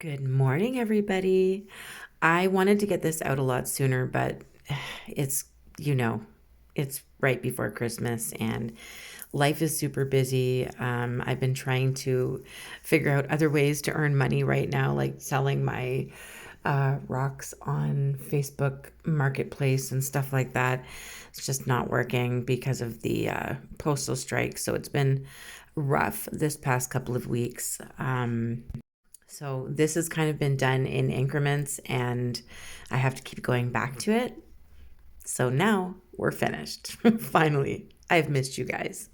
Good morning, everybody. I wanted to get this out a lot sooner, but it's, you know, it's right before Christmas and life is super busy. I've been trying to figure out other ways to earn money right now, like selling my rocks on Facebook Marketplace and stuff like that. It's just not working because of the postal strike. So it's been rough this past couple of weeks. So this has kind of been done in increments and I have to keep going back to it. So now we're finished. Finally, I've missed you guys.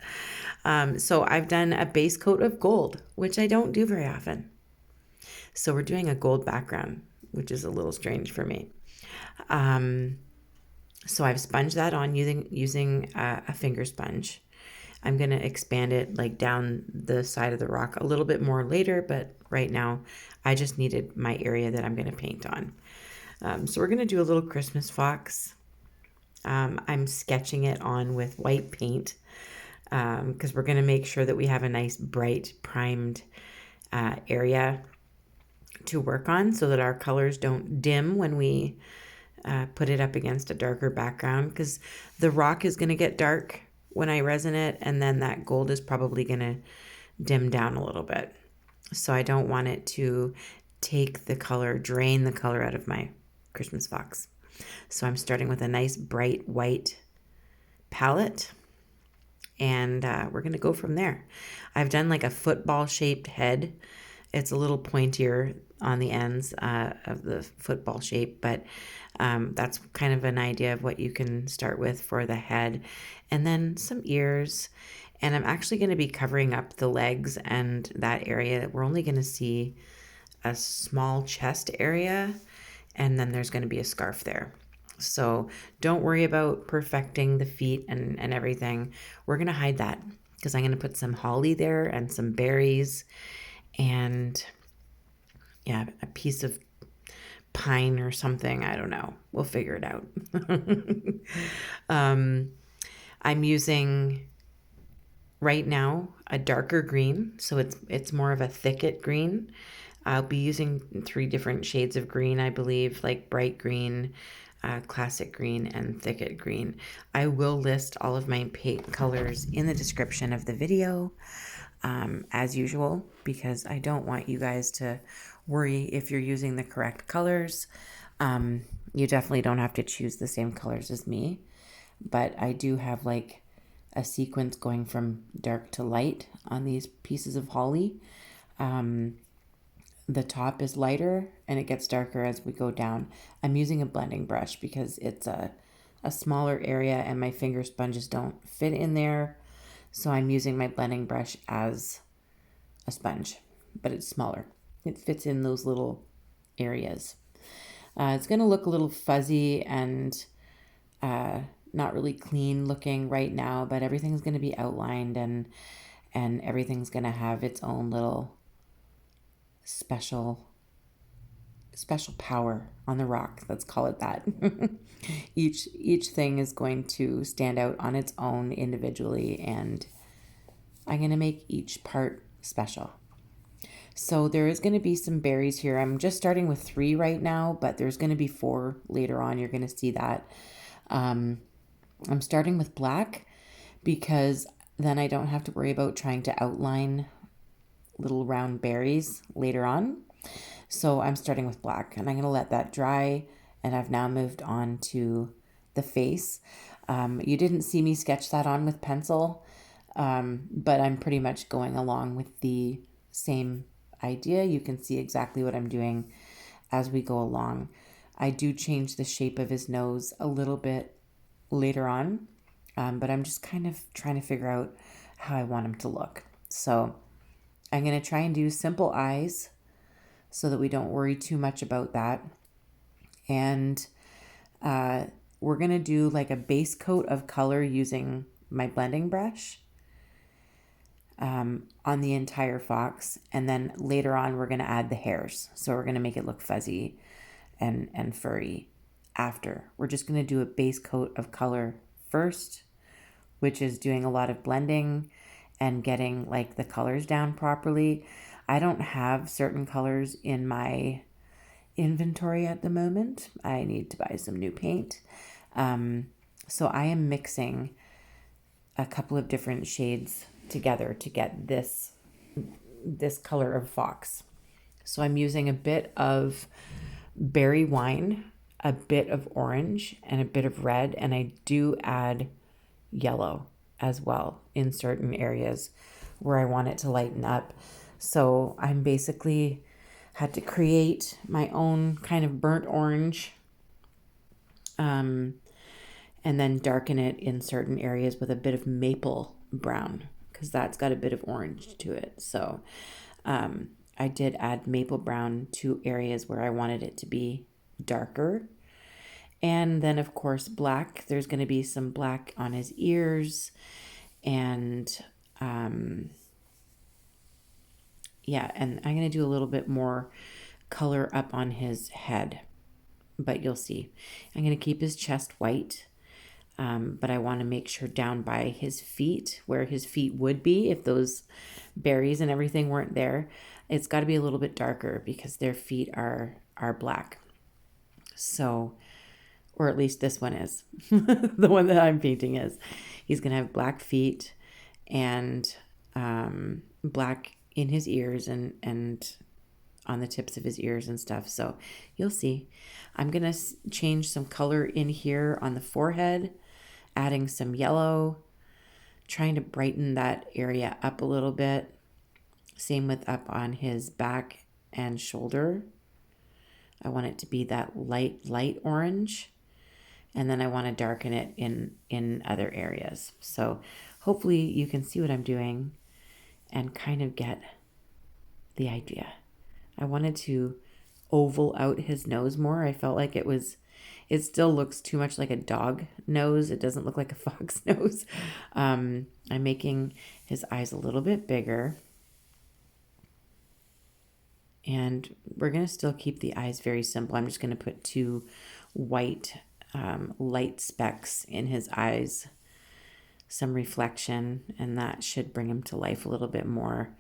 So I've done a base coat of gold, which I don't do very often. So we're doing a gold background, which is a little strange for me. So I've sponged that on using a finger sponge. I'm going to expand it like down the side of the rock a little bit more later, but right now I just needed my area that I'm going to paint on. So we're going to do a little Christmas fox. I'm sketching it on with white paint because we're going to make sure that we have a nice bright primed area to work on so that our colors don't dim when we put it up against a darker background, because the rock is going to get dark when I resin it, and then that gold is probably going to dim down a little bit. So I don't want it to take the color, drain the color out of my Christmas fox. So I'm starting with a nice bright white palette, and we're going to go from there. I've done like a football shaped head. It's a little pointier on the ends of the football shape, but that's kind of an idea of what you can start with for the head. And then some ears. And I'm actually going to be covering up the legs and that area. We're only going to see a small chest area, and then there's going to be a scarf there. So don't worry about perfecting the feet and everything. We're going to hide that because I'm going to put some holly there and some berries and yeah, a piece of pine or something. I don't know. We'll figure it out. I'm using right now a darker green, so it's more of a thicket green. I'll be using 3 different shades of green, I believe, like bright green, classic green, and thicket green. I will list all of my paint colors in the description of the video, as usual, because I don't want you guys to worry if you're using the correct colors. You definitely don't have to choose the same colors as me, but I do have like a sequence going from dark to light on these pieces of holly. The top is lighter and it gets darker as we go down. I'm using a blending brush because it's a smaller area and my finger sponges don't fit in there. So I'm using my blending brush as a sponge, but it's smaller. It fits in those little areas. It's going to look a little fuzzy and not really clean looking right now, but everything's going to be outlined and everything's going to have its own little special power on the rock. Let's call it that. each thing is going to stand out on its own individually, and I'm going to make each part special. So there is going to be some berries here. I'm just starting with 3 right now, but there's going to be 4 later on. You're going to see that. I'm starting with black because then I don't have to worry about trying to outline little round berries later on. So I'm starting with black, and I'm going to let that dry, and I've now moved on to the face. You didn't see me sketch that on with pencil, but I'm pretty much going along with the same idea. You can see exactly what I'm doing as we go along. I do change the shape of his nose a little bit later on, but I'm just kind of trying to figure out how I want him to look. So I'm going to try and do simple eyes so that we don't worry too much about that. And we're going to do like a base coat of color using my blending brush on the entire fox. And then later on, we're going to add the hairs. So we're going to make it look fuzzy and furry after. We're just going to do a base coat of color first, which is doing a lot of blending and getting like the colors down properly. I don't have certain colors in my inventory at the moment. I need to buy some new paint. So I am mixing a couple of different shades together to get this color of fox. So I'm using a bit of berry wine, a bit of orange, and a bit of red, and I do add yellow as well in certain areas where I want it to lighten up. So I'm basically had to create my own kind of burnt orange, and then darken it in certain areas with a bit of maple brown, because that's got a bit of orange to it. So I did add maple brown to areas where I wanted it to be darker. And then, of course, black. There's going to be some black on his ears. And yeah, and I'm going to do a little bit more color up on his head. But you'll see. I'm going to keep his chest white. But I want to make sure down by his feet, where his feet would be if those berries and everything weren't there, it's got to be a little bit darker because their feet are black. So, or at least this one is. The one that I'm painting is. He's going to have black feet and black in his ears and on the tips of his ears and stuff. So you'll see. I'm going to change some color in here on the forehead, adding some yellow, trying to brighten that area up a little bit. Same with up on his back and shoulder. I want it to be that light orange. And then I want to darken it in other areas. So hopefully you can see what I'm doing and kind of get the idea. I wanted to oval out his nose more. I felt like it still looks too much like a dog nose. It doesn't look like a fox nose. I'm making his eyes a little bit bigger. And we're going to still keep the eyes very simple. I'm just going to put 2 white light specks in his eyes, some reflection, and that should bring him to life a little bit more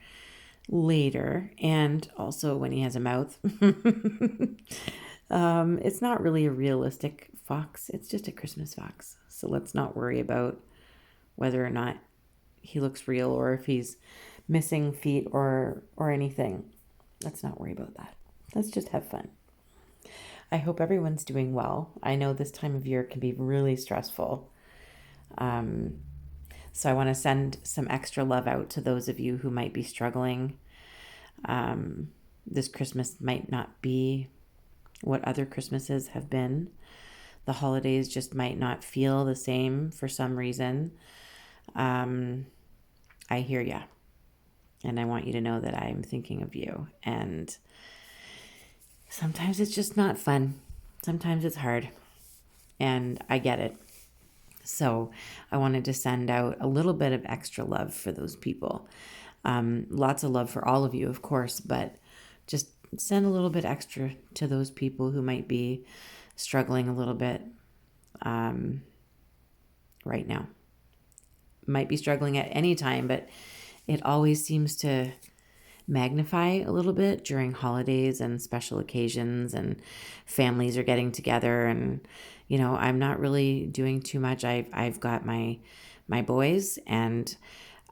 later. And also when he has a mouth. It's not really a realistic fox. It's just a Christmas fox. So let's not worry about whether or not he looks real or if he's missing feet or anything. Let's not worry about that. Let's just have fun. I hope everyone's doing well. I know this time of year can be really stressful. So I want to send some extra love out to those of you who might be struggling. This Christmas might not be what other Christmases have been. The holidays just might not feel the same for some reason. I hear ya. And I want you to know that I'm thinking of you. And sometimes it's just not fun. Sometimes it's hard. And I get it. So I wanted to send out a little bit of extra love for those people. Lots of love for all of you, of course, but just send a little bit extra to those people who might be struggling a little bit right now. Might be struggling at any time, but it always seems to magnify a little bit during holidays and special occasions, and families are getting together, and I'm not really doing too much. I've got my boys, and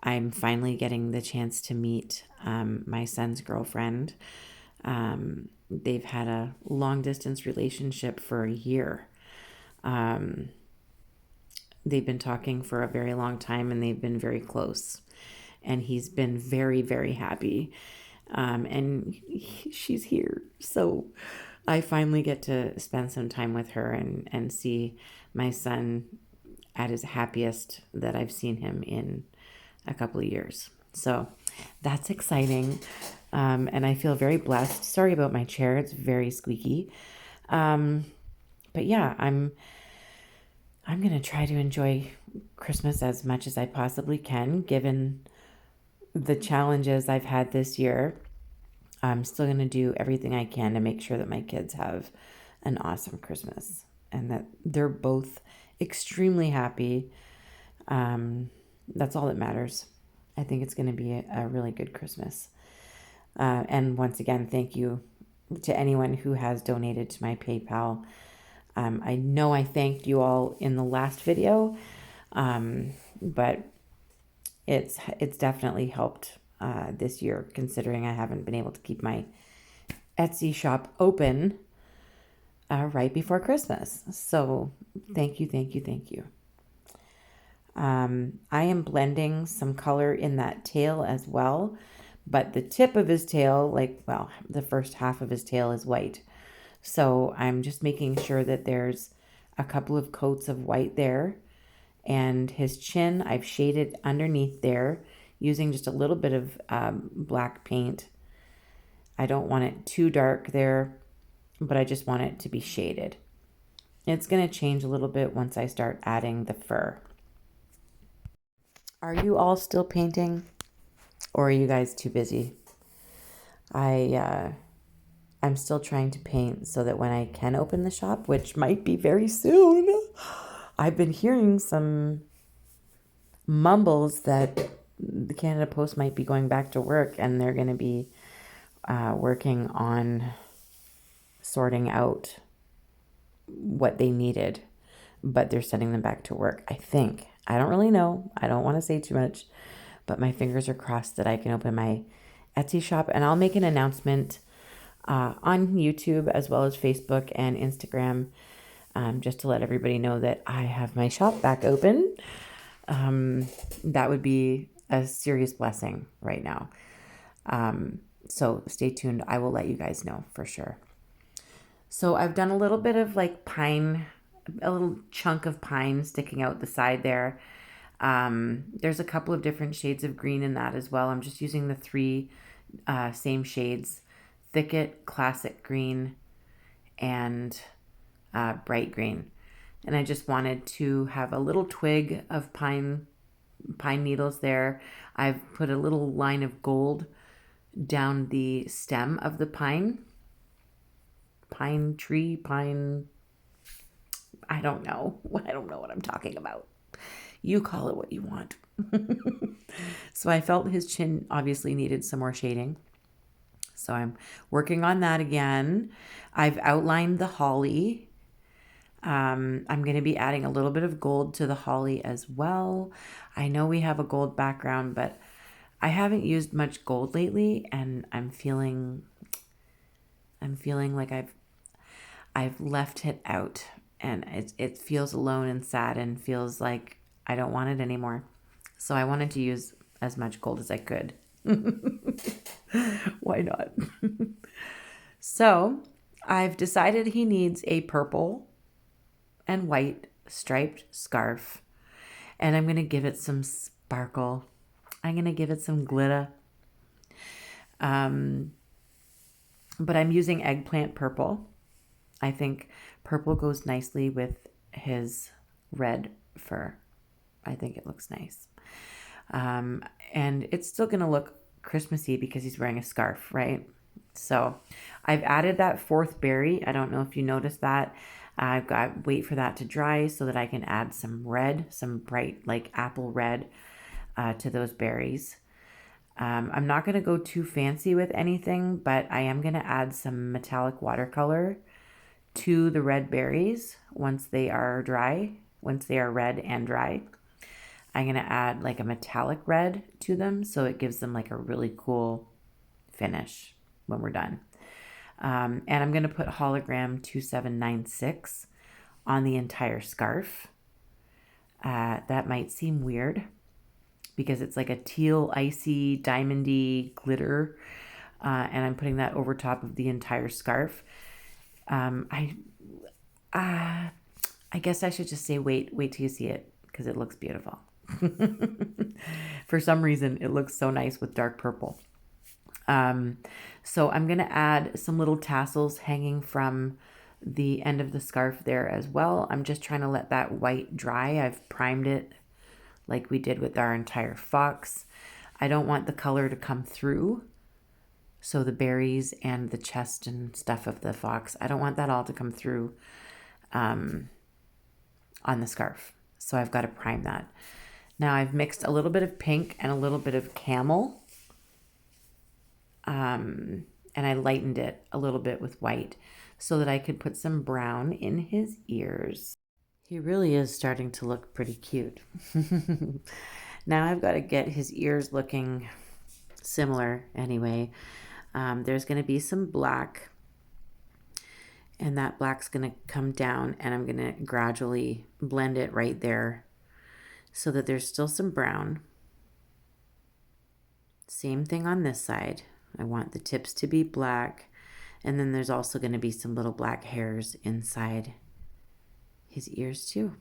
I'm finally getting the chance to meet my son's girlfriend. They've had a long distance relationship for a year. They've been talking for a very long time, and they've been very close. And he's been very, very happy. And she's here. So I finally get to spend some time with her and see my son at his happiest that I've seen him in a couple of years. So that's exciting. And I feel very blessed. Sorry about my chair. It's very squeaky. But yeah, I'm going to try to enjoy Christmas as much as I possibly can, given the challenges I've had this year. I'm still going to do everything I can to make sure that my kids have an awesome Christmas and that they're both extremely happy. That's all that matters. I think it's going to be a really good Christmas. And once again, thank you to anyone who has donated to my PayPal. I know I thanked you all in the last video, but it's definitely helped this year, considering I haven't been able to keep my Etsy shop open right before Christmas. So thank you, thank you, thank you. I am blending some color in that tail as well, but the tip of his tail, well, the first half of his tail is white. So I'm just making sure that there's a couple of coats of white there. And his chin, I've shaded underneath there using just a little bit of black paint. I don't want it too dark there, but I just want it to be shaded. It's going to change a little bit once I start adding the fur. Are you all still painting, or are you guys too busy? I'm still trying to paint so that when I can open the shop, which might be very soon, I've been hearing some mumbles that the Canada Post might be going back to work, and they're going to be working on sorting out what they needed, but they're sending them back to work, I think. I don't really know. I don't want to say too much, but my fingers are crossed that I can open my Etsy shop, and I'll make an announcement on YouTube as well as Facebook and Instagram, just to let everybody know that I have my shop back open. That would be a serious blessing right now. So stay tuned. I will let you guys know for sure. So I've done a little bit of like pine, a little chunk of pine sticking out the side there. There's a couple of different shades of green in that as well. I'm just using the three same shades: thicket, classic green, and bright green. And I just wanted to have a little twig of pine needles there. I've put a little line of gold down the stem of the pine tree, I don't know. I don't know what I'm talking about. You call it what you want. So I felt his chin obviously needed some more shading. So I'm working on that again. I've outlined the holly. I'm going to be adding a little bit of gold to the holly as well. I know we have a gold background, but I haven't used much gold lately, and I'm feeling like I've left it out, and it feels alone and sad and feels like I don't want it anymore. So I wanted to use as much gold as I could. Why not? So I've decided he needs a purple and white striped scarf, and I'm going to give it some sparkle. I'm going to give it some glitter. But I'm using eggplant purple. I think purple goes nicely with his red fur. I think it looks nice. And it's still going to look Christmassy because he's wearing a scarf, right? So I've added that fourth berry. I don't know if you noticed that. I've got wait for that to dry so that I can add some red, some bright like apple red to those berries. I'm not going to go too fancy with anything, but I am going to add some metallic watercolor to the red berries once they are dry, once they are red and dry. I'm going to add like a metallic red to them so it gives them like a really cool finish when we're done. And I'm going to put hologram 2796 on the entire scarf. That might seem weird because it's like a teal, icy, diamondy glitter. And I'm putting that over top of the entire scarf. I guess I should just say wait till you see it because it looks beautiful. For some reason, it looks so nice with dark purple. So I'm going to add some little tassels hanging from the end of the scarf there as well. I'm just trying to let that white dry. I've primed it like we did with our entire fox. I don't want the color to come through. So the berries and the chest and stuff of the fox, I don't want that all to come through on the scarf. So I've got to prime that. Now I've mixed a little bit of pink and a little bit of camel And I lightened it a little bit with white so that I could put some brown in his ears. He really is starting to look pretty cute. Now I've got to get his ears looking similar anyway. There's going to be some black, and that black's going to come down, and I'm going to gradually blend it right there so that there's still some brown. Same thing on this side. I want the tips to be black, and then there's also going to be some little black hairs inside his ears too.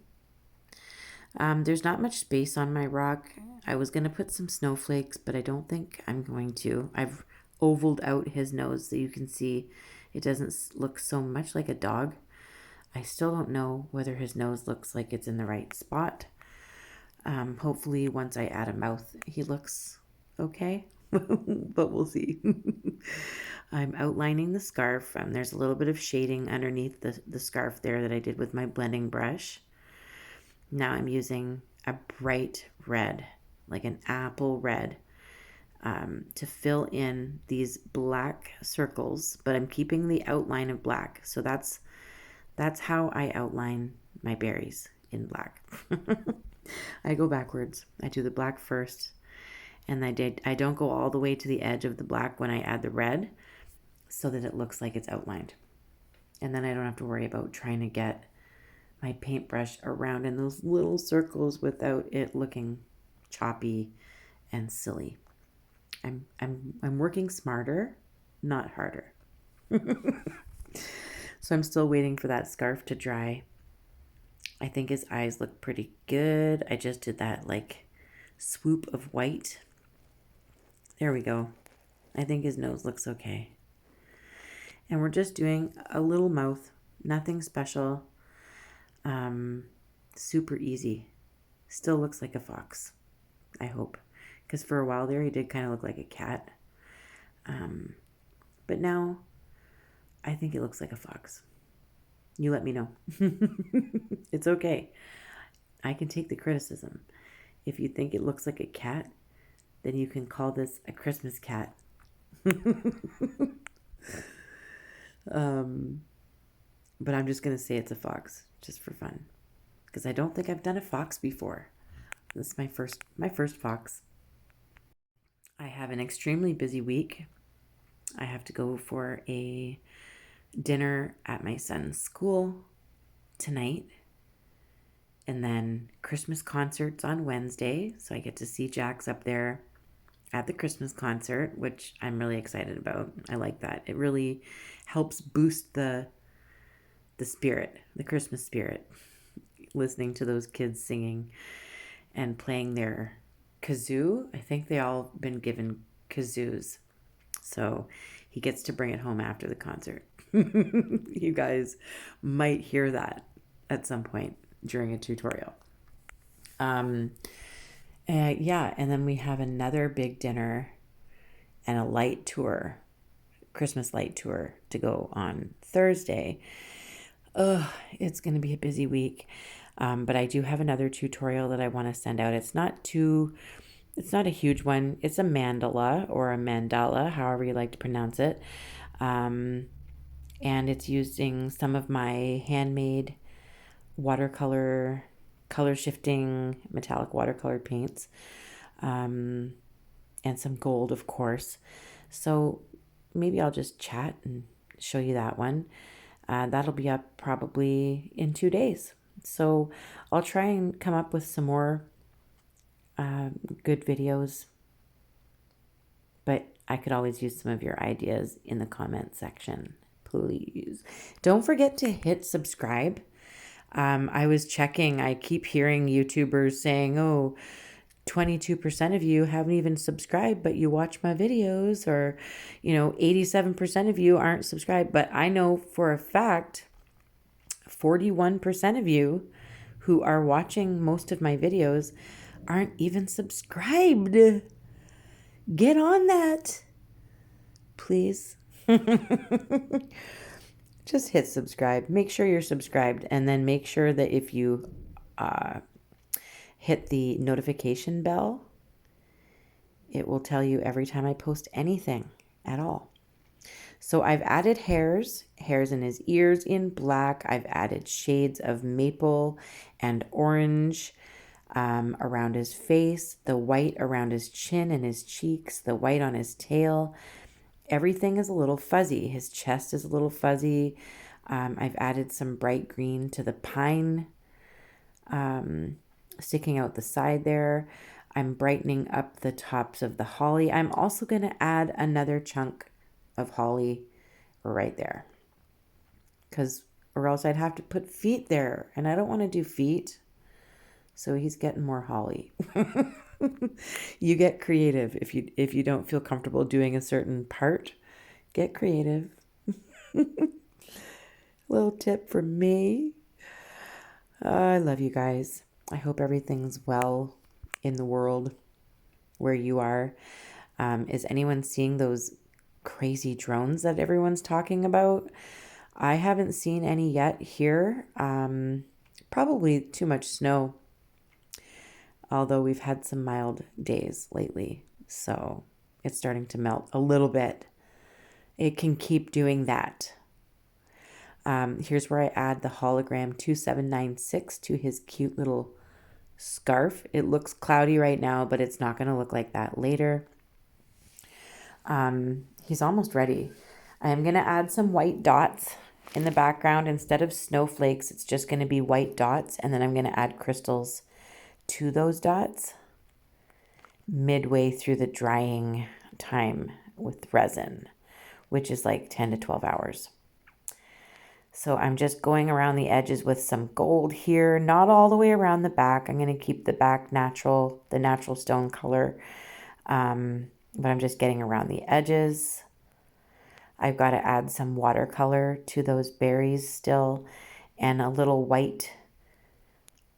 There's not much space on my rock. I was going to put some snowflakes, but I don't think I'm going to. I've ovaled out his nose so you can see it doesn't look so much like a dog. I still don't know whether his nose looks like it's in the right spot. Hopefully once I add a mouth, he looks okay, but we'll see. I'm outlining the scarf. There's a little bit of shading underneath the scarf there that I did with my blending brush. Now I'm using a bright red, like an apple red, to fill in these black circles, but I'm keeping the outline of black. So that's how I outline my berries in black. I go backwards. I do the black first, and I don't go all the way to the edge of the black when I add the red so that it looks like it's outlined. And then I don't have to worry about trying to get my paintbrush around in those little circles without it looking choppy and silly. I'm working smarter, not harder. So I'm still waiting for that scarf to dry. I think his eyes look pretty good. I just did that like swoop of white. There we go. I think his nose looks okay. And we're just doing a little mouth, nothing special. Super easy. Still looks like a fox, I hope. Because for a while there, he did kind of look like a cat. But now, I think it looks like a fox. You let me know. It's okay. I can take the criticism. If you think it looks like a cat, then you can call this a Christmas cat. But I'm just going to say it's a fox, just for fun. Because I don't think I've done a fox before. This is my first fox. I have an extremely busy week. I have to go for a dinner at my son's school tonight. And then Christmas concerts on Wednesday. So I get to see Jax up there at the Christmas concert, which I'm really excited about. I like that. It really helps boost the spirit, the Christmas spirit, listening to those kids singing and playing their kazoo. I think they all been given kazoos. So he gets to bring it home after the concert. You guys might hear that at some point during a tutorial. Yeah, and then we have another big dinner and a light tour, Christmas light tour to go on Thursday. It's going to be a busy week. But I do have another tutorial that I want to send out. It's not a huge one. It's a mandala or a mandala, however you like to pronounce it. And it's using some of my handmade watercolor, color shifting, metallic watercolor paints, and some gold, of course. So maybe I'll just chat and show you that one. That'll be up probably in 2 days. So I'll try and come up with some more good videos, but I could always use some of your ideas in the comment section. Please don't forget to hit subscribe. I was checking. I keep hearing YouTubers saying, oh, 22% of you haven't even subscribed, but you watch my videos, or 87% of you aren't subscribed. But I know for a fact 41% of you who are watching most of my videos aren't even subscribed. Get on that, please. Just hit subscribe. Make sure you're subscribed, and then make sure that if you hit the notification bell, it will tell you every time I post anything. at all. So I've added hairs in his ears in black. I've added shades of maple and orange around his face, the white around his chin and his cheeks, the white on his tail. Everything is a little fuzzy. His chest is a little fuzzy. I've added some bright green to the pine sticking out the side there. I'm brightening up the tops of the holly. I'm also going to add another chunk of holly right there, or else I'd have to put feet there, and I don't want to do feet. So he's getting more holly. You get creative. If you don't feel comfortable doing a certain part, get creative. Little tip from me. I love you guys. I hope everything's well in the world where you are. Is anyone seeing those crazy drones that everyone's talking about? I haven't seen any yet here. Probably too much snow, although we've had some mild days lately, so it's starting to melt a little bit. It can keep doing that. Here's where I add the hologram 2796 to his cute little scarf. It looks cloudy right now, but it's not going to look like that later. He's almost ready. I am going to add some white dots in the background. Instead of snowflakes, it's just going to be white dots, and then I'm going to add crystals to those dots midway through the drying time with resin, which is like 10 to 12 hours. So I'm just going around the edges with some gold here, not all the way around the back. I'm going to keep the back natural, the natural stone color, but I'm just getting around the edges. I've got to add some watercolor to those berries still, and a little white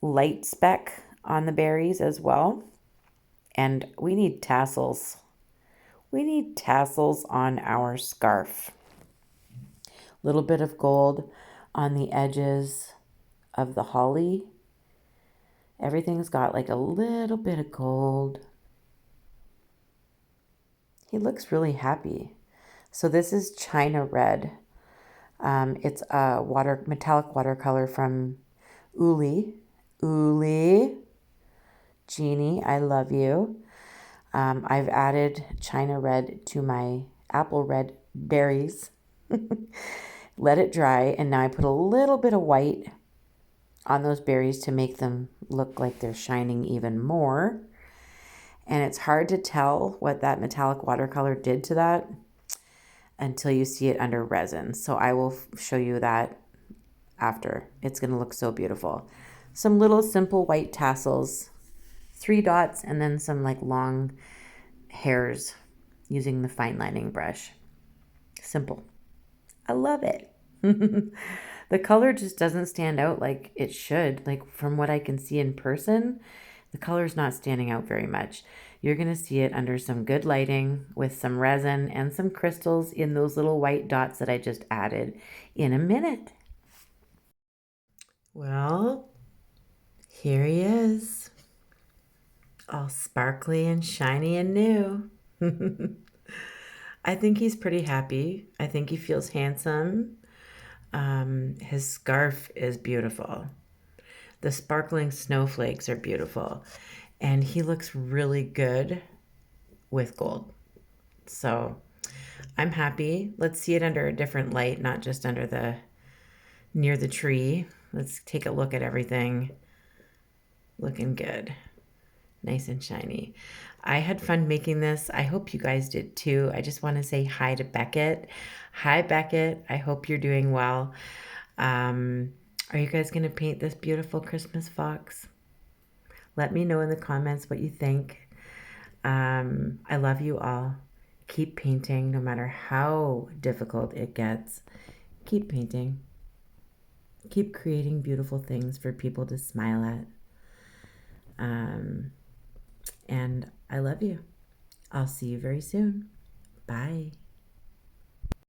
light speck on the berries as well. And we need tassels. We need tassels on our scarf. Little bit of gold on the edges of the holly. Everything's got like a little bit of gold. He looks really happy. So this is China Red. It's a metallic watercolor from Uli. Jeannie, I love you. I've added China Red to my apple red berries. Let it dry, and now I put a little bit of white on those berries to make them look like they're shining even more. And it's hard to tell what that metallic watercolor did to that until you see it under resin. So I will show you that after. It's going to look so beautiful. Some little simple white tassels, 3 dots, and then some like long hairs using the fine lining brush. Simple. I love it. The color just doesn't stand out like it should. Like from what I can see in person, the color's not standing out very much. You're going to see it under some good lighting with some resin and some crystals in those little white dots that I just added in a minute. Well, here he is. All sparkly and shiny and new. I think he's pretty happy. I think he feels handsome. His scarf is beautiful. The sparkling snowflakes are beautiful. And he looks really good with gold. So I'm happy. Let's see it under a different light, not just near the tree. Let's take a look at everything. Looking good. Nice and shiny. I had fun making this. I hope you guys did too. I just want to say hi to Beckett. Hi, Beckett. I hope you're doing well. Are you guys going to paint this beautiful Christmas fox? Let me know in the comments what you think. I love you all. Keep painting no matter how difficult it gets. Keep painting. Keep creating beautiful things for people to smile at. And I love you. I'll see you very soon. Bye.